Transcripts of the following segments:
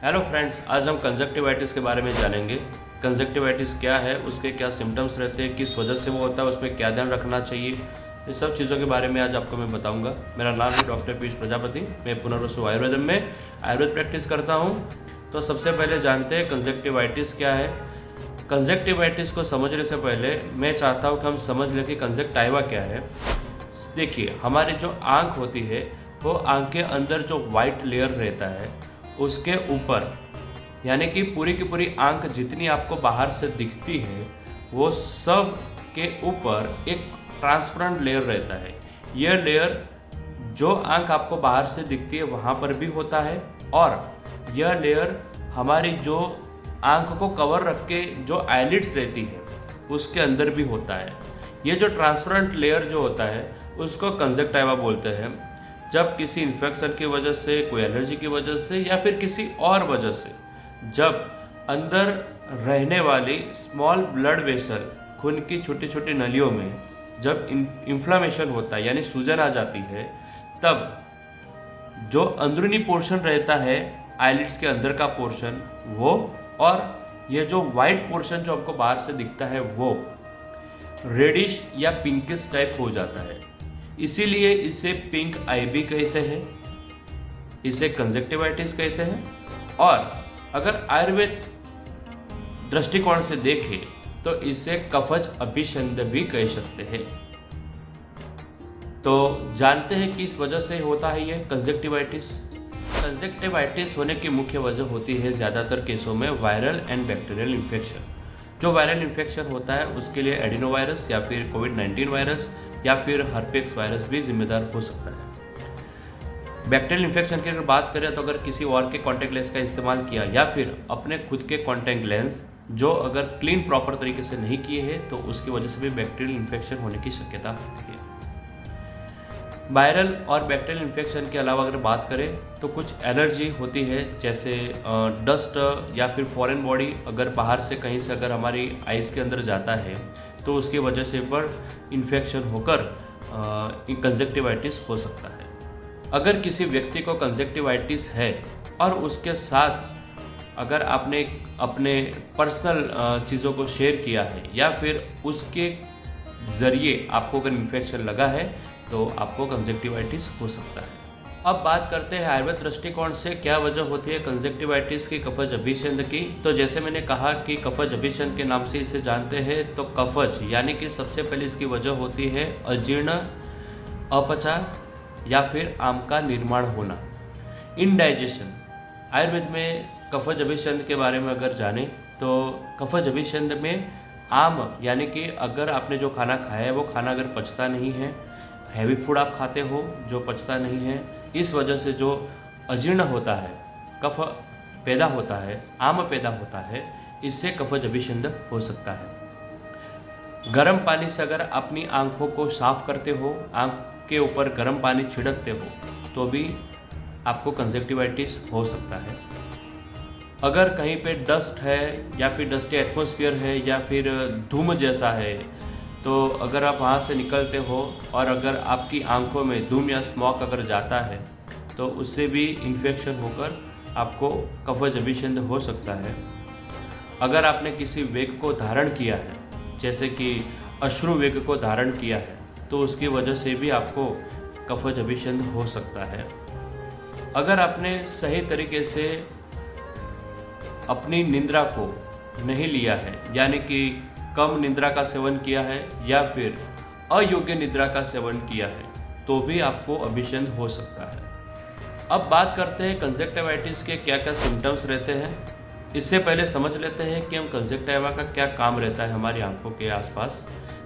Hello friends, आज हम conjunctivitis के बारे में जानेंगे। कंजक्टिवाइटिस क्या है, उसके क्या सिम्टम्स रहते हैं, किस वजह से वो होता है, उसमें क्या ध्यान रखना चाहिए, ये सब चीज़ों के बारे में आज आपको मैं बताऊंगा। मेरा नाम है डॉक्टर पीयूष प्रजापति। मैं पुनर्वसु आयुर्वेदम में आयुर्वेद प्रैक्टिस करता हूँ। तो सबसे पहले जानते हैं कंजक्टिवाइटिस क्या है। कंजक्टिवाइटिस को समझने से पहले मैं चाहता हूँ कि हम समझ लें कि कंजक्टाइवा क्या है। देखिए, हमारी जो आँख होती है वो आँख के अंदर जो वाइट लेयर रहता है उसके ऊपर, यानी कि पूरी की पूरी आंख जितनी आपको बाहर से दिखती है वो सब के ऊपर एक ट्रांसपेरेंट लेयर रहता है। यह लेयर जो आंख आपको बाहर से दिखती है वहाँ पर भी होता है, और यह लेयर हमारी जो आंख को कवर रख के जो आईलिड्स रहती है उसके अंदर भी होता है। ये जो ट्रांसपेरेंट लेयर जो होता है उसको कंजक्टाइवा बोलते हैं। जब किसी इन्फेक्शन की वजह से, कोई एलर्जी की वजह से या फिर किसी और वजह से जब अंदर रहने वाली स्मॉल ब्लड वेसल, खून की छोटी छोटी नलियों में जब इन्फ्लामेशन होता है यानी सूजन आ जाती है, तब जो अंदरूनी पोर्शन रहता है आईलिड्स के अंदर का पोर्शन वो, और ये जो वाइट पोर्शन जो आपको बाहर से दिखता है वो रेडिश या पिंकिश टाइप हो जाता है। इसीलिए इसे पिंक आई भी कहते हैं, इसे कंजक्टिवाइटिस कहते हैं। और अगर आयुर्वेद दृष्टिकोण से देखें तो इसे कफज अभिषंध भी कह सकते हैं। तो जानते हैं कि इस वजह से होता है ये कंजक्टिवाइटिस। कंजक्टिवाइटिस होने की मुख्य वजह होती है ज़्यादातर केसों में वायरल एंड बैक्टीरियल इन्फेक्शन। जो वायरल इन्फेक्शन होता है उसके लिए एडिनोवायरस या फिर कोविड-19 वायरस या फिर हर्पेक्स वायरस भी जिम्मेदार हो सकता है। बैक्टीरियल इन्फेक्शन की अगर बात करें तो अगर किसी और के कॉन्टैक्ट लेंस का इस्तेमाल किया या फिर अपने खुद के कॉन्टैक्ट लेंस जो अगर क्लीन प्रॉपर तरीके से नहीं किए हैं तो उसकी वजह से भी बैक्टीरियल इन्फेक्शन होने की शक्यता होती है। वायरल और बैक्टीरियल इन्फेक्शन के अलावा अगर बात करें तो कुछ एलर्जी होती है, जैसे डस्ट या फिर फॉरेन बॉडी अगर बाहर से कहीं से अगर हमारी आइज़ के अंदर जाता है तो उसकी वजह से पर इन्फेक्शन होकर कंजक्टिवाइटिस हो सकता है। अगर किसी व्यक्ति को कंजक्टिवाइटिस है और उसके साथ अगर आपने अपने पर्सनल चीज़ों को शेयर किया है या फिर उसके ज़रिए आपको अगर इन्फेक्शन लगा है तो आपको कंजक्टिवाइटिस हो सकता है। अब बात करते हैं आयुर्वेद दृष्टिकोण से क्या वजह होती है कंजक्टिवाइटिस की, कफज अभिषंध की। तो जैसे मैंने कहा कि कफज अभिषंध के नाम से इसे जानते हैं, तो कफज यानी कि सबसे पहले इसकी वजह होती है अजीर्ण, अपचा या फिर आम का निर्माण होना, इनडाइजेशन। आयुर्वेद में कफज अभिषंध के बारे में अगर जाने तो कफज अभिषंध में आम यानी कि अगर आपने जो खाना खाया है वो खाना अगर पचता नहीं है, हैवी फूड आप खाते हो जो पचता नहीं है, इस वजह से जो अजीर्ण होता है, कफ पैदा होता है, आम पैदा होता है, इससे कफज अभिषंध हो सकता है। गर्म पानी से अगर अपनी आंखों को साफ करते हो, आंख के ऊपर गर्म पानी छिड़कते हो तो भी आपको कंजक्टिवाइटिस हो सकता है। अगर कहीं पे डस्ट है या फिर डस्टी एटमॉस्फेयर है या फिर धूम जैसा है, तो अगर आप वहाँ से निकलते हो और अगर आपकी आंखों में धूम या स्मॉक अगर जाता है तो उससे भी इन्फेक्शन होकर आपको कफज अभिषंध हो सकता है। अगर आपने किसी वेग को धारण किया है, जैसे कि अश्रु वेग को धारण किया है, तो उसकी वजह से भी आपको कफज अभिषंध हो सकता है। अगर आपने सही तरीके से अपनी निद्रा को नहीं लिया है, यानी कि कम निद्रा का सेवन किया है या फिर अयोग्य निद्रा का सेवन किया है, तो भी आपको अभिषंध हो सकता है। अब बात करते हैं कंजक्टिवाइटिस के क्या क्या सिम्टम्स रहते हैं। इससे पहले समझ लेते हैं कि हम कंजक्टिवा का क्या काम रहता है हमारी आंखों के आसपास।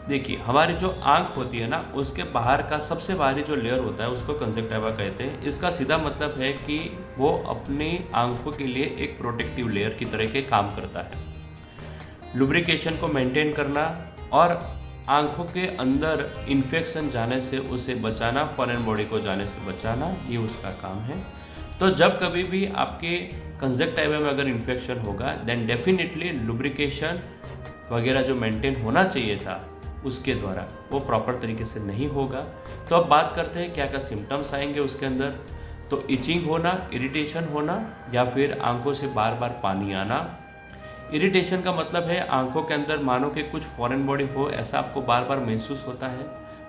देखिए, हमारी जो आंख होती है ना, उसके बाहर का सबसे बाहरी जो लेयर होता है उसको कंजक्टिवा कहते हैं। इसका सीधा मतलब है कि वो अपनी आंखों के लिए एक प्रोटेक्टिव लेयर की तरह के काम करता है। लुब्रिकेशन को मेंटेन करना और आंखों के अंदर इन्फेक्शन जाने से उसे बचाना, फॉरेन बॉडी को जाने से बचाना, ये उसका काम है। तो जब कभी भी आपके कंजक्टिवा में अगर इन्फेक्शन होगा देन डेफिनेटली लुब्रिकेशन वगैरह जो मेंटेन होना चाहिए था उसके द्वारा वो प्रॉपर तरीके से नहीं होगा। तो अब बात करते हैं क्या क्या सिम्टम्स आएंगे उसके अंदर। तो इचिंग होना, इरिटेशन होना या फिर आंखों से बार बार पानी आना। इरिटेशन का मतलब है आंखों के अंदर मानो कि कुछ फॉरेन बॉडी हो, ऐसा आपको बार बार महसूस होता है,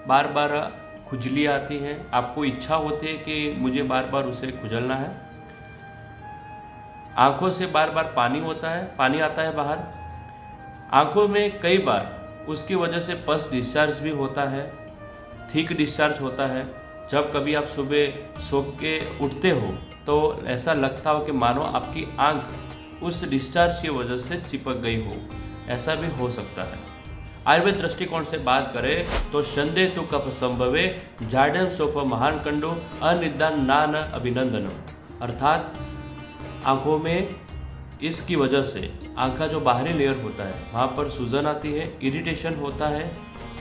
बार बार खुजली आती है, आपको इच्छा होती है कि मुझे बार बार उसे खुजलना है। आंखों से बार बार पानी होता है, पानी आता है बाहर। आंखों में कई बार उसकी वजह से पस डिस्चार्ज भी होता है, थिक डिस्चार्ज होता है। जब कभी आप सुबह सो के उठते हो तो ऐसा लगता हो कि मानो आपकी आंख उस डिस्चार्ज की वजह से चिपक गई हो, ऐसा भी हो सकता है। आयुर्वेद दृष्टिकोण से बात करें तो संदे तु कफ संभवे जाड्यम सोप महान कंडो अनिदान नान अभिनंदनम, अर्थात आंखों में इसकी वजह से आंख का जो बाहरी लेयर होता है वहाँ पर सूजन आती है, इरिटेशन होता है,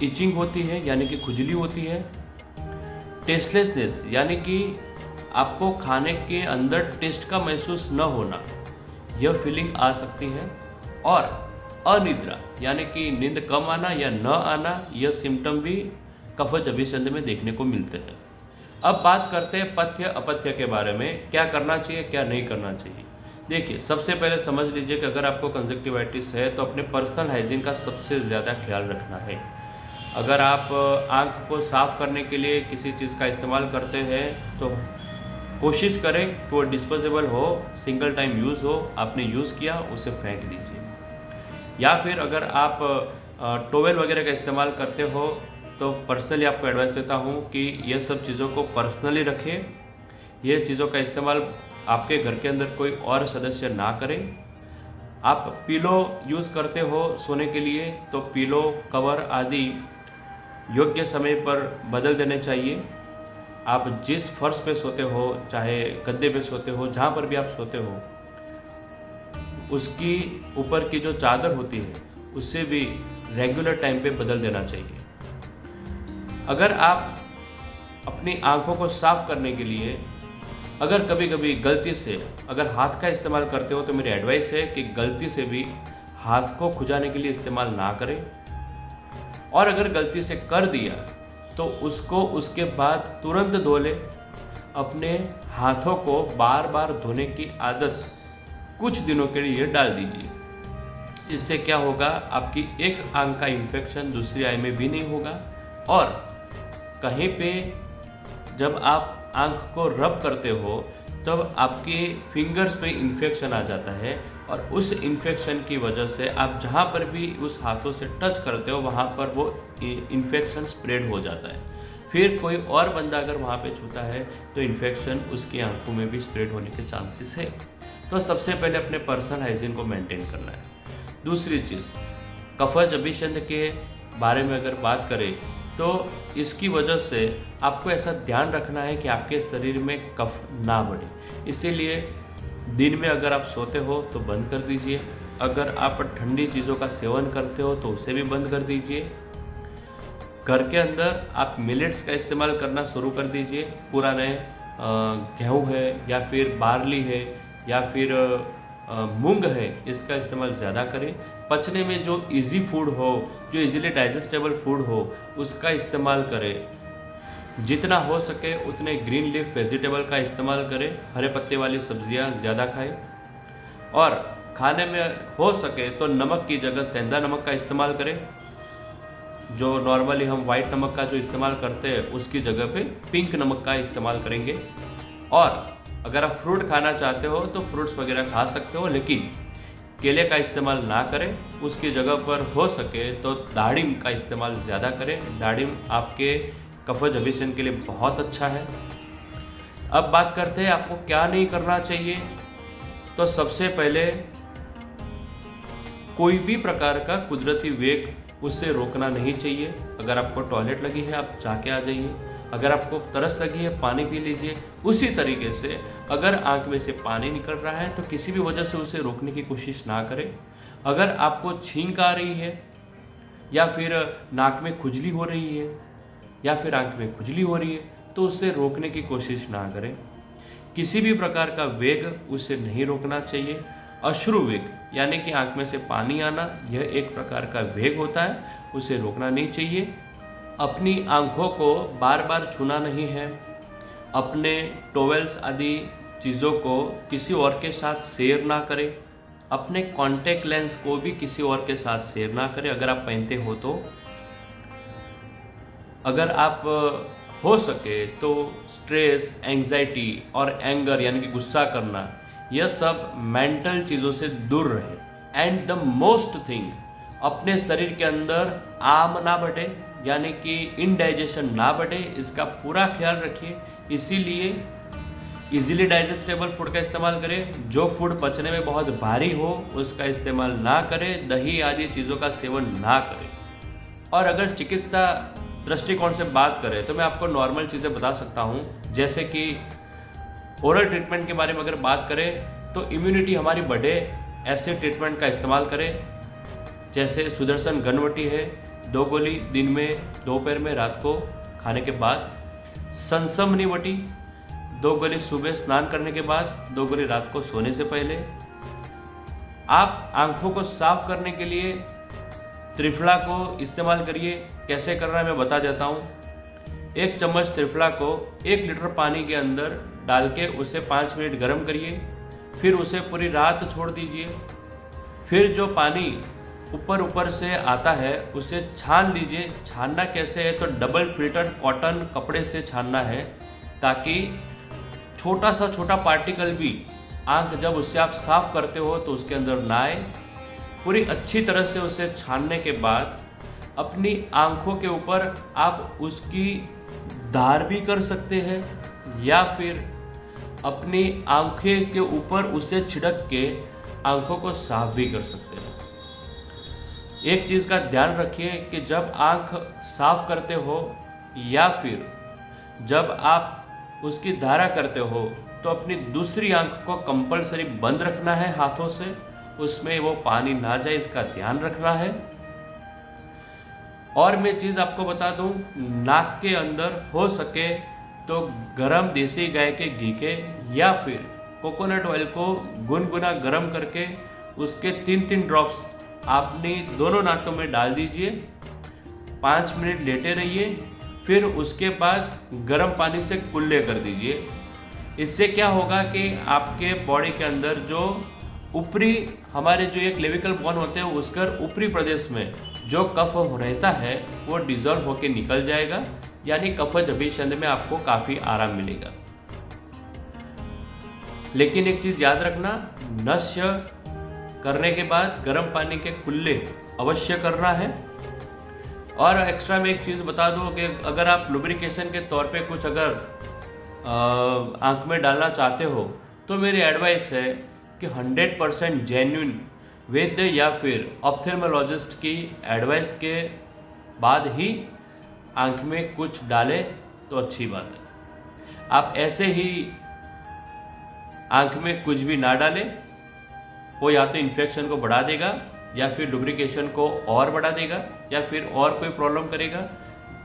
इचिंग होती है यानी कि खुजली होती है, टेस्टलेसनेस यानी कि आपको खाने के अंदर टेस्ट का महसूस न होना, यह फीलिंग आ सकती है, और अनिद्रा यानी कि नींद कम आना या न आना, यह सिम्टम भी कफज अभिसंधि में देखने को मिलते हैं। अब बात करते हैं पथ्य अपथ्य के बारे में, क्या करना चाहिए क्या नहीं करना चाहिए। देखिए, सबसे पहले समझ लीजिए कि अगर आपको कंजक्टिवाइटिस है तो अपने पर्सनल हाइजीन का सबसे ज़्यादा ख्याल रखना है। अगर आप आँख को साफ़ करने के लिए किसी चीज़ का इस्तेमाल करते हैं तो कोशिश करें कि वो डिस्पोजेबल हो, सिंगल टाइम यूज़ हो, आपने यूज़ किया उसे फेंक दीजिए। या फिर अगर आप टॉवेल वगैरह का इस्तेमाल करते हो तो पर्सनली आपको एडवाइस देता हूँ कि ये सब चीज़ों को पर्सनली रखें। ये चीज़ों का इस्तेमाल आपके घर के अंदर कोई और सदस्य ना करें। आप पिलो यूज़ करते हो सोने के लिए तो पिलो, कवर आदि योग्य समय पर बदल देने चाहिए। आप जिस फर्श पे सोते हो, चाहे गद्दे पे सोते हो, जहाँ पर भी आप सोते हो, उसकी ऊपर की जो चादर होती है उससे भी रेगुलर टाइम पे बदल देना चाहिए। अगर आप अपनी आंखों को साफ करने के लिए अगर कभी कभी गलती से अगर हाथ का इस्तेमाल करते हो तो मेरी एडवाइस है कि गलती से भी हाथ को खुजाने के लिए इस्तेमाल ना करें, और अगर गलती से कर दिया तो उसको उसके बाद तुरंत धो लें। अपने हाथों को बार बार धोने की आदत कुछ दिनों के लिए डाल दीजिए। इससे क्या होगा, आपकी एक आंख का इन्फेक्शन दूसरी आई में भी नहीं होगा, और कहीं पे जब आप आंख को रब करते हो तब आपके फिंगर्स पे इन्फेक्शन आ जाता है, और उस इन्फेक्शन की वजह से आप जहाँ पर भी उस हाथों से टच करते हो वहाँ पर वो इन्फेक्शन स्प्रेड हो जाता है। फिर कोई और बंदा अगर वहाँ पे छूता है तो इन्फेक्शन उसकी आंखों में भी स्प्रेड होने के चांसेस है। तो सबसे पहले अपने पर्सनल हाइजीन को मेंटेन करना है। दूसरी चीज़, कफज अभिसंध के बारे में अगर बात करें तो इसकी वजह से आपको ऐसा ध्यान रखना है कि आपके शरीर में कफ ना बढ़े। इसीलिए दिन में अगर आप सोते हो तो बंद कर दीजिए, अगर आप ठंडी चीज़ों का सेवन करते हो तो उसे भी बंद कर दीजिए। घर के अंदर आप मिलेट्स का इस्तेमाल करना शुरू कर दीजिए। पुराने गेहूँ है या फिर बार्ली है या फिर मूंग है, इसका इस्तेमाल ज़्यादा करें। पचने में जो इजी फूड हो, जो इजीली डाइजेस्टेबल फूड हो, उसका इस्तेमाल करें। जितना हो सके उतने ग्रीन लीफ वेजिटेबल का इस्तेमाल करें, हरे पत्ते वाली सब्जियां ज़्यादा खाएं, और खाने में हो सके तो नमक की जगह सेंधा नमक का इस्तेमाल करें। जो नॉर्मली हम वाइट नमक का जो इस्तेमाल करते हैं उसकी जगह पे पिंक नमक का इस्तेमाल करेंगे। और अगर आप फ्रूट खाना चाहते हो तो फ्रूट्स वगैरह खा सकते हो, लेकिन केले का इस्तेमाल ना करें। उसकी जगह पर हो सके तो दाड़िम का इस्तेमाल ज़्यादा करें। दाड़िम आपके कफज अभिसंध के लिए बहुत अच्छा है। अब बात करते हैं आपको क्या नहीं करना चाहिए। तो सबसे पहले कोई भी प्रकार का कुदरती वेग उससे रोकना नहीं चाहिए। अगर आपको टॉयलेट लगी है आप जाके आ जाइए, अगर आपको तरस लगी है पानी पी लीजिए। उसी तरीके से अगर आंख में से पानी निकल रहा है तो किसी भी वजह से उसे रोकने की कोशिश ना करें। अगर आपको छींक आ रही है या फिर नाक में खुजली हो रही है या फिर आंख में खुजली हो रही है तो उसे रोकने की कोशिश ना करें। किसी भी प्रकार का वेग उसे नहीं रोकना चाहिए। अश्रु वेग यानी कि आंख में से पानी आना, यह एक प्रकार का वेग होता है, उसे रोकना नहीं चाहिए। अपनी आंखों को बार बार छूना नहीं है। अपने टॉवेल्स आदि चीज़ों को किसी और के साथ शेयर ना करें। अपने कॉन्टैक्ट लेंस को भी किसी और के साथ शेयर ना करें अगर आप पहनते हो तो। अगर आप हो सके तो स्ट्रेस, एंग्जाइटी और एंगर यानी कि गुस्सा करना, यह सब मेंटल चीज़ों से दूर रहे। एंड द मोस्ट थिंग, अपने शरीर के अंदर आम ना बढ़े यानी कि इनडाइजेशन ना बढ़े, इसका पूरा ख्याल रखिए। इसीलिए इजीली डाइजेस्टेबल फूड का इस्तेमाल करें। जो फूड पचने में बहुत भारी हो उसका इस्तेमाल ना करें। दही आदि चीज़ों का सेवन ना करें। और अगर चिकित्सा दृष्टिकोण से बात करें तो मैं आपको नॉर्मल चीज़ें बता सकता हूँ, जैसे कि ओरल ट्रीटमेंट के बारे में अगर बात करें तो इम्यूनिटी हमारी बढ़े, ऐसे ट्रीटमेंट का इस्तेमाल करें। जैसे सुदर्शन घनवटी है, 2 गोली दिन में, दोपहर में, रात को खाने के बाद। संसमनी वटी 2 गोली सुबह स्नान करने के बाद, 2 गोली रात को सोने से पहले। आप आंखों को साफ करने के लिए त्रिफला को इस्तेमाल करिए। कैसे करना है मैं बता देता हूँ। 1 चम्मच त्रिफला को 1 लीटर पानी के अंदर डाल के उसे 5 मिनट गर्म करिए, फिर उसे पूरी रात छोड़ दीजिए। फिर जो पानी ऊपर से आता है उसे छान लीजिए। छानना कैसे है तो डबल फिल्टर कॉटन कपड़े से छानना है, ताकि छोटा पार्टिकल भी आंख जब उससे आप साफ करते हो तो उसके अंदर ना आए। पूरी अच्छी तरह से उसे छानने के बाद अपनी आंखों के ऊपर आप उसकी धार भी कर सकते हैं, या फिर अपनी आंखें के ऊपर उसे छिड़क के आंखों को साफ भी कर सकते हैं। एक चीज़ का ध्यान रखिए कि जब आंख साफ करते हो या फिर जब आप उसकी धारा करते हो तो अपनी दूसरी आंख को कंपलसरी बंद रखना है हाथों से, उसमें वो पानी ना जाए, इसका ध्यान रखना है। और मैं चीज़ आपको बता दूं, नाक के अंदर हो सके तो गरम देसी गाय के घी के या फिर कोकोनट ऑयल को गुनगुना गरम करके उसके 3-3 ड्रॉप्स आपने दोनों नाकों में डाल दीजिए। 5 मिनट लेटे रहिए, फिर उसके बाद गर्म पानी से कुल्ले कर दीजिए। इससे क्या होगा कि आपके बॉडी के अंदर जो ऊपरी हमारे जो ये क्लेविकल बोन होते हैं उसकर ऊपरी प्रदेश में जो कफ रहता है वो डिजॉल्व होकर निकल जाएगा, यानी कफज अभिसंध में आपको काफ़ी आराम मिलेगा। लेकिन एक चीज़ याद रखना, नश्य करने के बाद गर्म पानी के कुल्ले अवश्य करना है। और एक्स्ट्रा में एक चीज़ बता दूं कि अगर आप लुब्रिकेशन के तौर पे कुछ अगर आंख में डालना चाहते हो तो मेरी एडवाइस है कि 100% जेन्युइन वैद्य या फिर ऑप्थेल्मोलॉजिस्ट की एडवाइस के बाद ही आंख में कुछ डालें तो अच्छी बात है। आप ऐसे ही आंख में कुछ भी ना डालें, वो या तो इन्फेक्शन को बढ़ा देगा या फिर लुब्रिकेशन को और बढ़ा देगा या फिर और कोई प्रॉब्लम करेगा।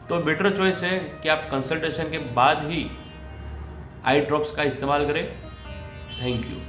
तो बेटर चॉइस है कि आप कंसल्टेशन के बाद ही आई ड्रॉप्स का इस्तेमाल करें। Thank you.